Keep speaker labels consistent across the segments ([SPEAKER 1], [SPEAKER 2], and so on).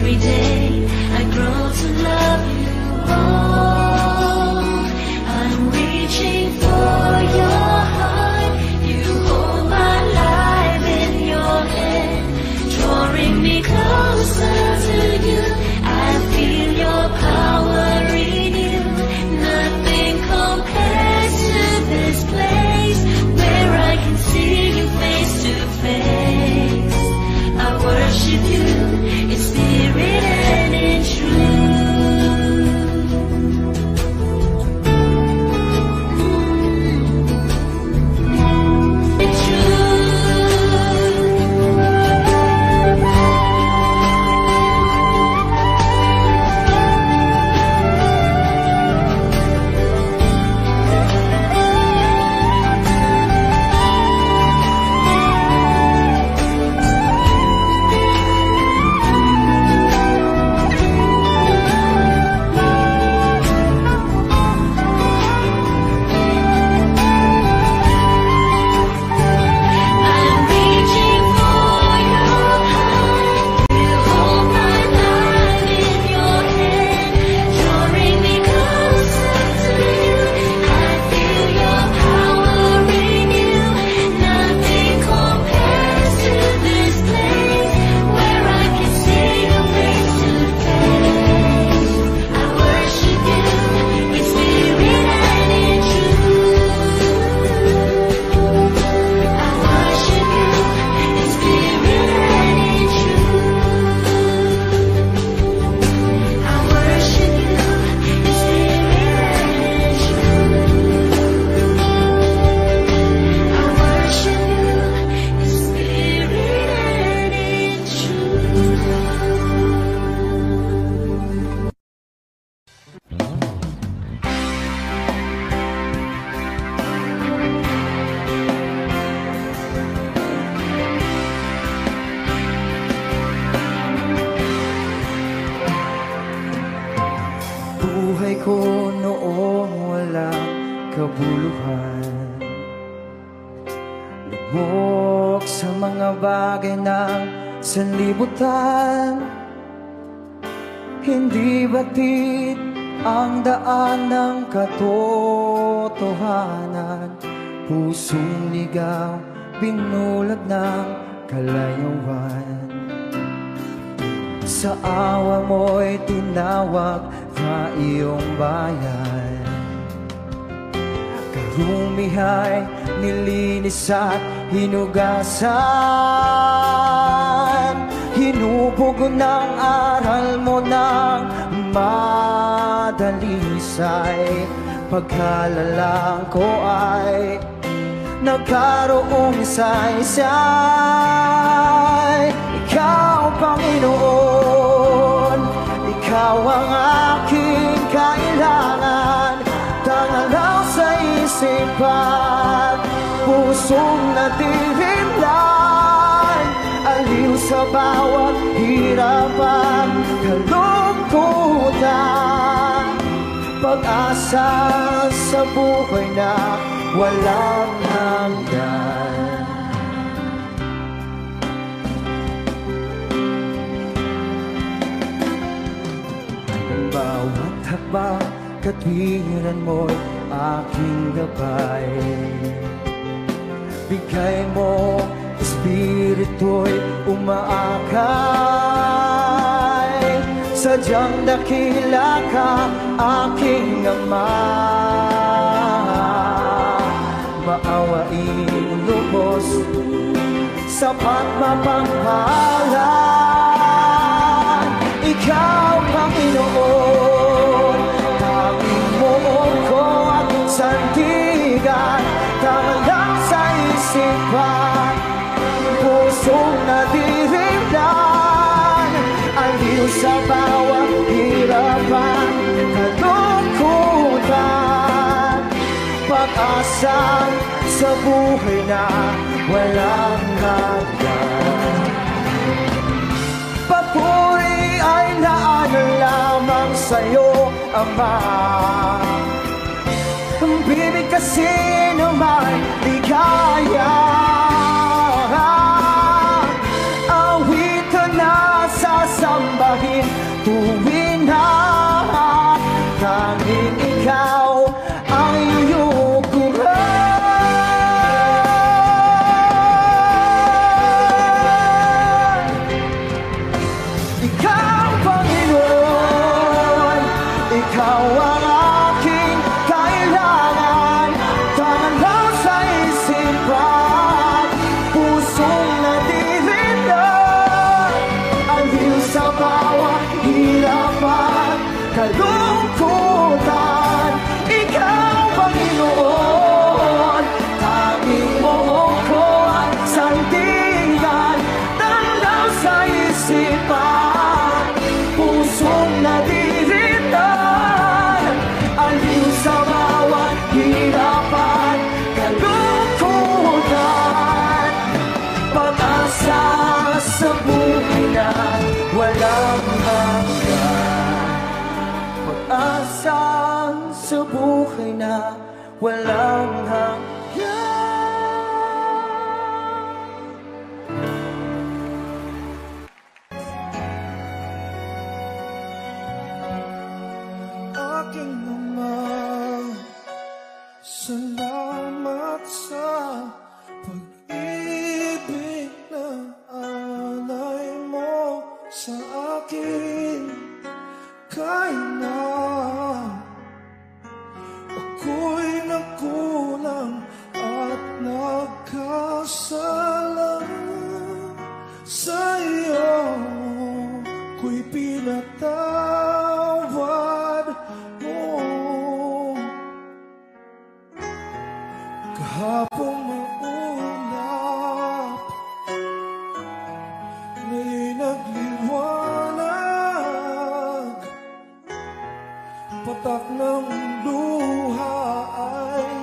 [SPEAKER 1] every day I grow to love you. Oh, I'm reaching for your heart. You hold my life in your hand, drawing me closer to you. I feel your power in you. Nothing compares to this place where I can see you face to face. I worship you in spirit and in truth.
[SPEAKER 2] Buhay ko noong walang kabuluhan, lubog sa mga bagay ng sanlibutan. Hindi batid ang daan ng katotohanan, pusong ligaw, binulad ng kalayuan. Sa awa mo'y tinawag na iyong bayan, karumihay nilinis at hinugasan. Hinubog ng aral mo ng madalisay, pagkalalang ko ay nagkaroong saysay. Ikaw, Panginoon, ikaw ang aking kailangan. Tangalaw sa isipan, pusong natirimlan, aliw sa bawat hirapan, kalungkutan, pag-asa sa buhay na walang hanggan. Bawat hakbang, katwiran mo'y aking gabay. Bigay mo, espiritu'y umaakay. Sadyang dakila ka, aking Ama. Maawain lubos, sapat mapanghalan. Ikaw, Panginoon, tanging moon ko at sandigan. Tanglang sa isipan, pusong nadirimlan, aliw sa bawat hirapan, kalungkutan, pag-asa sa buhay na walang hanggan. Papuri ay naan lamang sa'yo, Ama. Bibig kasi naman di kaya. Awitan na sasambahin akin tuwing na tanging ikaw ang yuyukuran. Ikaw, Panginoon, ikaw ang aking kailangan. Tanang lang sa isipan, pusong natirindan, aliw sa bawat hirapan, kalungkutan. Ikaw, Panginoon, tanging mo ko ang sandigan. Tanang sa isipan, pusong natirindan, aliw sa bawat hirapan, kalungkutan. Pag-asa sa buhay na walang hanggan. Pag-asa sa buhay na walang hanggan. Aking Ama, salamat sa pag-ibig na alay mo sa akin. Kahit na ako'y nagkulang at nagkasala sa iyo, ko'y pinatawad mo. Kahapon maulap, ngayon'y nagliwanag. Patak ng luha ay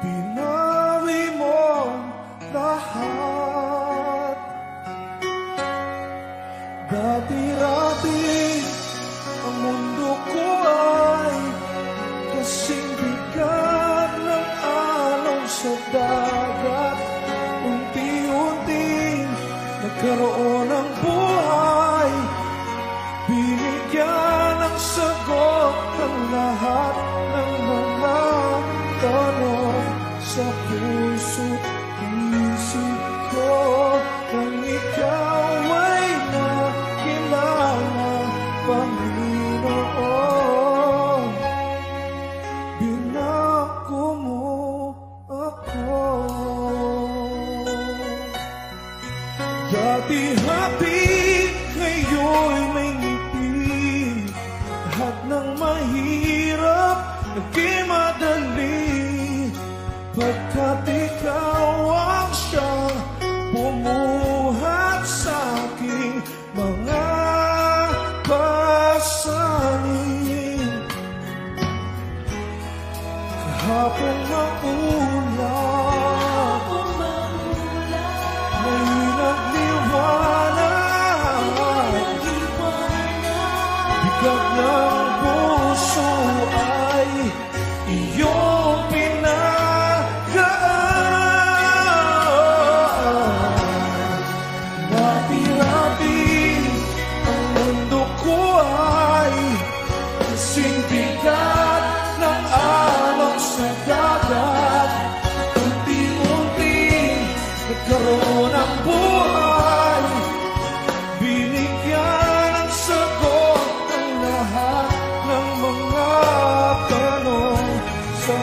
[SPEAKER 2] pinawi mo lahat. Dati-dati ang mundo ko ay kasing bigat ng alon sa dagat. Unti-unting nagkaroon ng buhay, binigyan ng sagot ang lahat ng mga tanong sa puso't isip ko. Nang ikaw ay nakilala, Panginoon, binako mo ako. Dati happy, ngayon'y may ngiti. Lahat ng mahirap naging madali, pagkat ikaw ang siyang bumuhat sa aking mga pasanin. Kahapon maulap, ngayon'y nagliwanag. Bigat ng puso ay iyong pinagaan. Dati-dati ang mundo ko ay kasing bigat ng alon sa dagat. Unti-unti nagkaroon ng buhay, binigyan ng sagot ang lahat ng mga tanong sa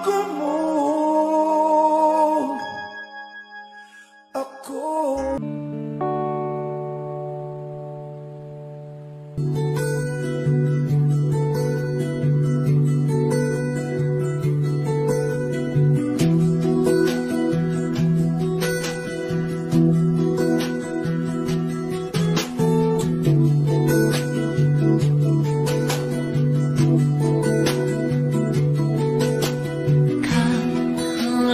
[SPEAKER 2] bago mo ako.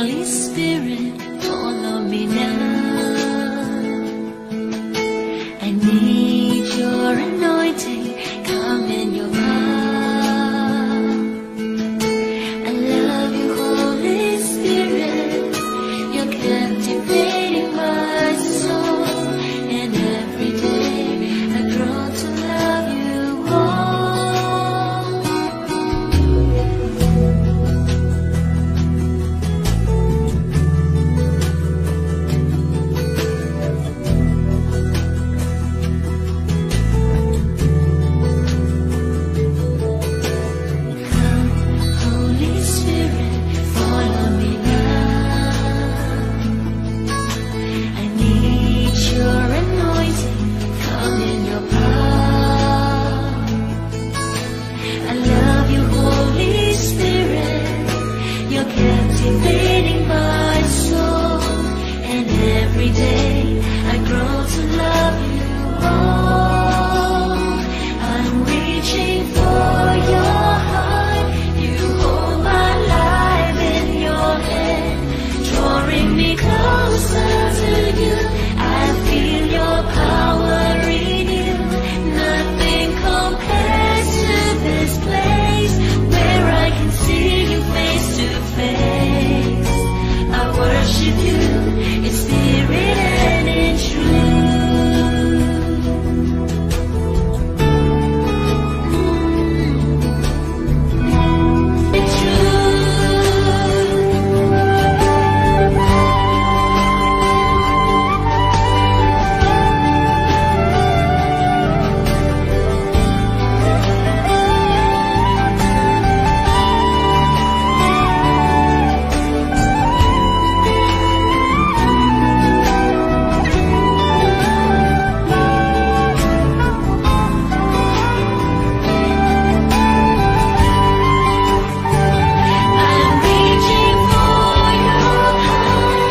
[SPEAKER 1] Holy Spirit, follow me now. I need your anointing, come in your power. I love you, Holy Spirit, you're captivating my soul. And every day I grow to love you more. Holy Spirit, follow me now. I need your anointing, come in your power. I love you, Holy Spirit, you're captivating my soul. And every day I grow to love you more. I'm reaching for your heart. You hold my life in your hand, drawing me closer to you. I feel your power in you. Nothing compares to this place where I can see you face to face. I worship you in spirit and in truth. In I'm reaching for your heart.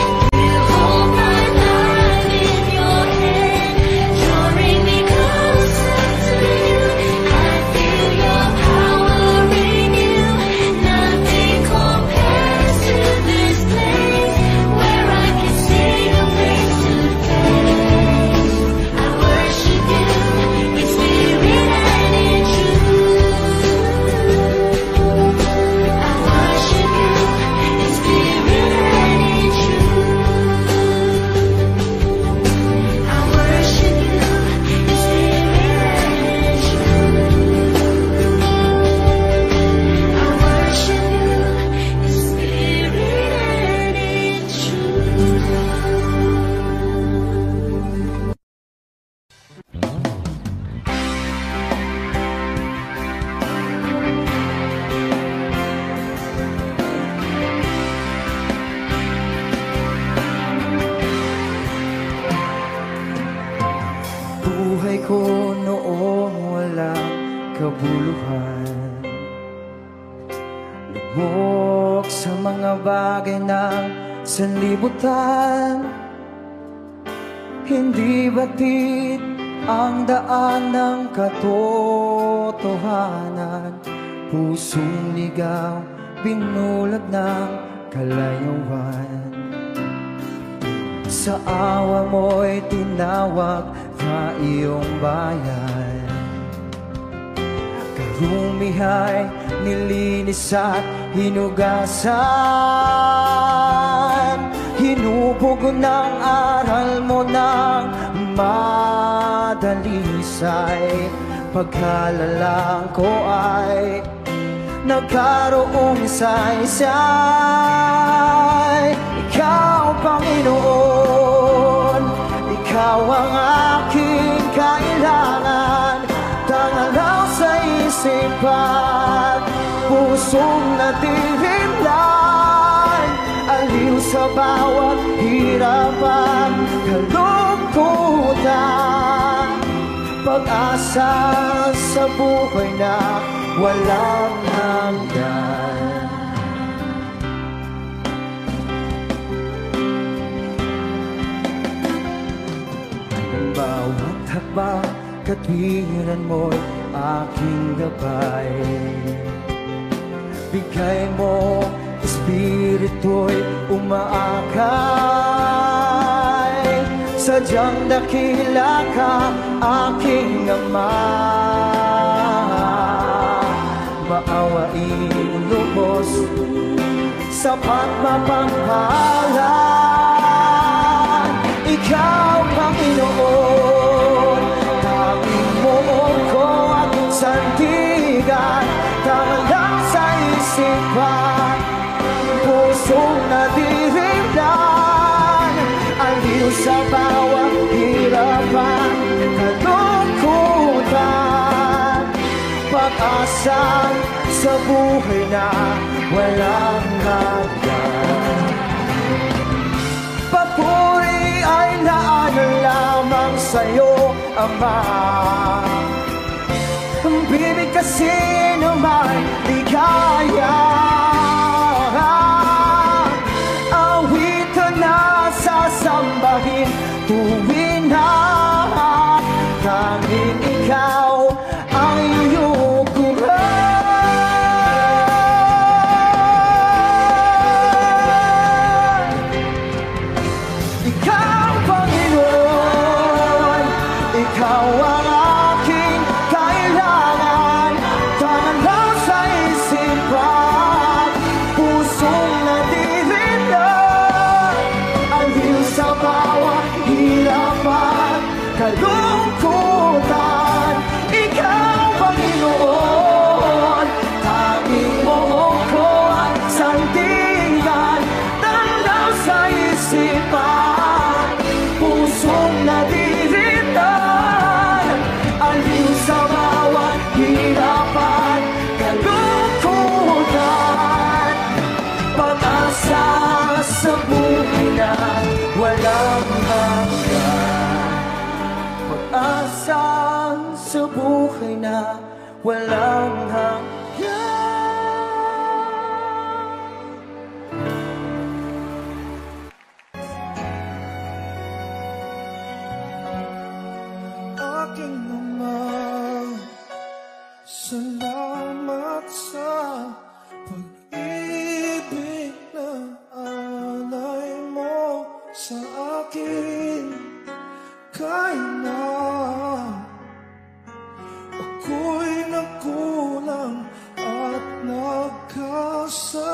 [SPEAKER 1] You hold my life in your hand, drawing me closer to you. I feel your power in you. Nothing compares to this place where I can see you face to face. I worship you in spirit and in truth. I worship you in spirit and in truth. I worship you in spirit and in truth. I worship you in spirit and in truth.
[SPEAKER 2] Buhay ko noong walang kabuluhan, lubog sa mga bagay ng sanlibutan. Hindi batid ang daan ng katotohanan, pusong ligaw, binulag ng kalayuan. Sa awa mo'y tinawag na iyong bayan, karumihay nilinis at hinugasan. Hinubog ng aral mo ng madalisay, pagkalalang ko ay nagkaroong saysay. Ikaw, Panginoon, ikaw ang aking kailangan. Tangalaw sa isipan, pusong natirim lang. sa bawat hirap at kalungkutan. Pag-asa sa buhay na walang hanggan. Bawat hakbang, katwiran mo'y aking gabay. Bigay mo, espiritu'y umaakay. Sadyang dakila ka, aking Ama. Maawain lubos, sapat mapangpalan. Ikaw, Panginoon, tanging mo ko at sandigan. Tangang sa isipan, pusong nadirimlan. Aliw sa bawat hirapan, kalungkutan. Pag-asa sa buhay na walang hanggan. Papuri ay naanan lamang sa'yo, Ama. Bibig kasi naman di kaya. Awitan na sasambahin tuwing na tanging ikaw ang iyong kuran. Ikaw, Panginoon, ikaw ang aking kailangan. Tangan lang sa isipan, pusong nadirindan. Aliw sa bawat hirapan, kalungkutan. Ikaw, Panginoon, tanging mo ko at sandigan. Tangan lang sa isipan, pusong nadirindan. Aliw sa bawat hirapan, kalungkutan. Pag-asa sa buhay na walang hanggan. Pag-asa sa buhay na walang hanggan. Aking Ama, salamat sa pag-ibig na alay mo sa akin. Kahit na ako'y nagkulang at nagkasala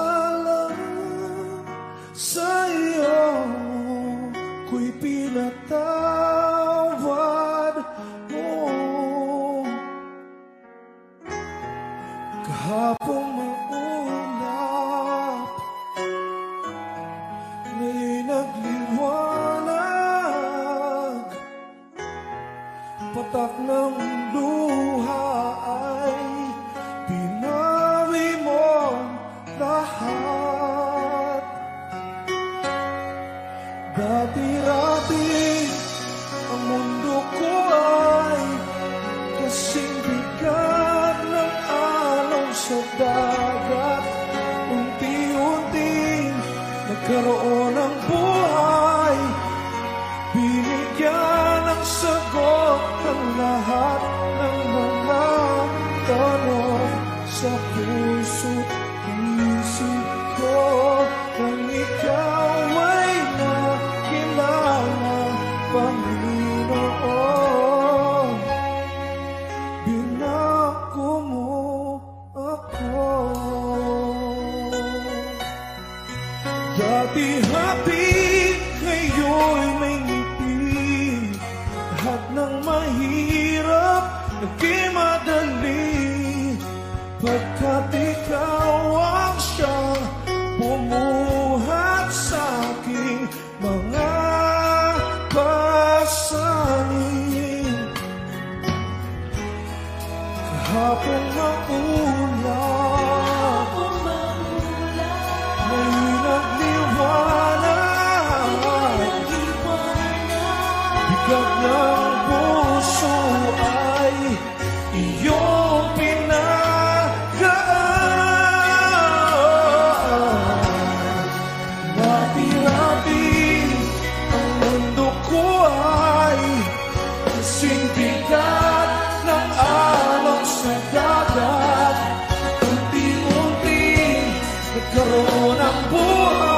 [SPEAKER 2] sa iyo, ko'y pinatawad mo. Kahapon maulap, ngayon'y nagliwanag. Patak ng luha ay pinawi mo lahat. Dati-dati ang mundo ko ay kasing bigat ng alon sa dagat. Unti-unting nagkaroon ng buhay, binigyan ng sagot ang lahat ng mga tanong sa puso't isip ko. Nang ikaw ay nakilala, Panginoon, binako mo ako. Dati happy, ngayon may ngiti. Lahat ng mahirap naging madali, pagkat ikaw ang siyang bumuhat sa aking mga pasanin. Kahapon maulap, ngayon nagliwanag.
[SPEAKER 3] ng buhay.